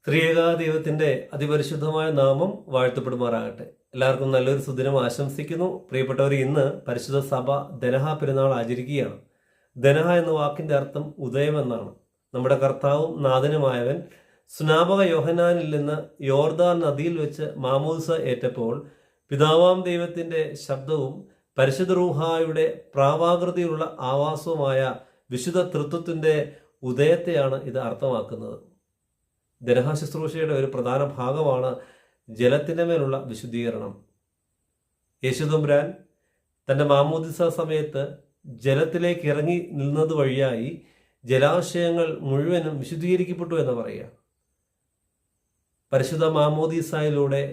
ത്രിയേക ദൈവത്തിൻ്റെ അതിപരിശുദ്ധമായ നാമം വാഴ്ത്തപ്പെടുമാറാകട്ടെ. എല്ലാവർക്കും നല്ലൊരു സുദിനം ആശംസിക്കുന്നു. പ്രിയപ്പെട്ടവർ, ഇന്ന് പരിശുദ്ധ സഭ ദനഹ പെരുന്നാൾ ആചരിക്കുകയാണ്. ദനഹ എന്ന വാക്കിൻ്റെ അർത്ഥം ഉദയം എന്നാണ്. നമ്മുടെ കർത്താവും നാഥനുമായവൻ സ്നാപക യോഹന്നാനിൽ നിന്ന് യോർദാൻ നദിയിൽ വെച്ച് മാമോദിസ ഏറ്റപ്പോൾ പിതാവാം ദൈവത്തിൻ്റെ ശബ്ദവും പരിശുദ്ധ റൂഹായുടെ പ്രാവാകൃതിയുള്ള ആവാസവുമായ വിശുദ്ധ തൃത്വത്തിൻ്റെ ഉദയത്തെയാണ് ഇത് അർത്ഥമാക്കുന്നത്. ദനഹ ശുശ്രൂഷയുടെ ഒരു പ്രധാന ഭാഗമാണ് ജലത്തിൻ്റെ മേലുള്ള വിശുദ്ധീകരണം. യേശുതമ്പുരാൻ തൻ്റെ മാമോദിസ സമയത്ത് ജലത്തിലേക്ക് ഇറങ്ങി നിന്നത് വഴിയായി ജലാശയങ്ങൾ മുഴുവനും വിശുദ്ധീകരിക്കപ്പെട്ടു എന്ന് പറയുക. പരിശുദ്ധ മാമോദിസായിലൂടെ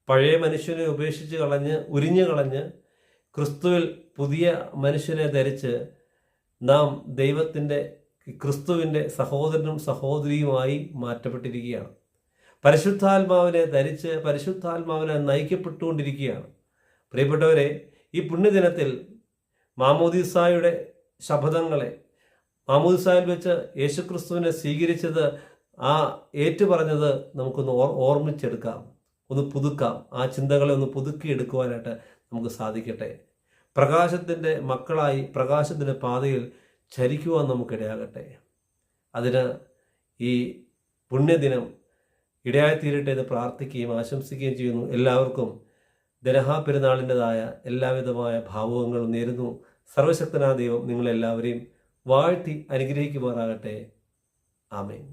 പഴയ മനുഷ്യനെ ഉപേക്ഷിച്ച് ഉരിഞ്ഞു കളഞ്ഞ് ക്രിസ്തുവിൽ പുതിയ മനുഷ്യനെ ധരിച്ച് നാം ക്രിസ്തുവിൻ്റെ സഹോദരനും സഹോദരിയുമായി മാറ്റപ്പെട്ടിരിക്കുകയാണ്. പരിശുദ്ധാത്മാവിനെ ധരിച്ച് പരിശുദ്ധാത്മാവിനെ നയിക്കപ്പെട്ടുകൊണ്ടിരിക്കുകയാണ്. പ്രിയപ്പെട്ടവരെ, ഈ പുണ്യദിനത്തിൽ മാമോദിസായുടെ ശപഥങ്ങളെ, മാമോദിസായിൽ വെച്ച് യേശുക്രിസ്തുവിനെ സ്വീകരിച്ചത്, ഏറ്റുപറഞ്ഞത് നമുക്കൊന്ന് ഓർമ്മിച്ചെടുക്കാം, ഒന്ന് പുതുക്കാം. ആ ചിന്തകളെ ഒന്ന് പുതുക്കിയെടുക്കുവാനായിട്ട് നമുക്ക് സാധിക്കട്ടെ. പ്രകാശത്തിൻ്റെ മക്കളായി പ്രകാശത്തിൻ്റെ പാതയിൽ ചരിക്കുവാൻ നമുക്കിടയാകട്ടെ. അതിന് ഈ പുണ്യദിനം ഇടയായിത്തീരട്ടെ എന്ന് പ്രാർത്ഥിക്കുകയും ആശംസിക്കുകയും ചെയ്യുന്നു. എല്ലാവർക്കും ദനഹ പെരുന്നാളിൻ്റെതായ എല്ലാവിധമായ ഭാവുകങ്ങളും നേരുന്നു. സർവശക്തനായ ദൈവം നിങ്ങളെല്ലാവരെയും വാഴ്ത്തി അനുഗ്രഹിക്കുമാറാകട്ടെ. ആമേൻ.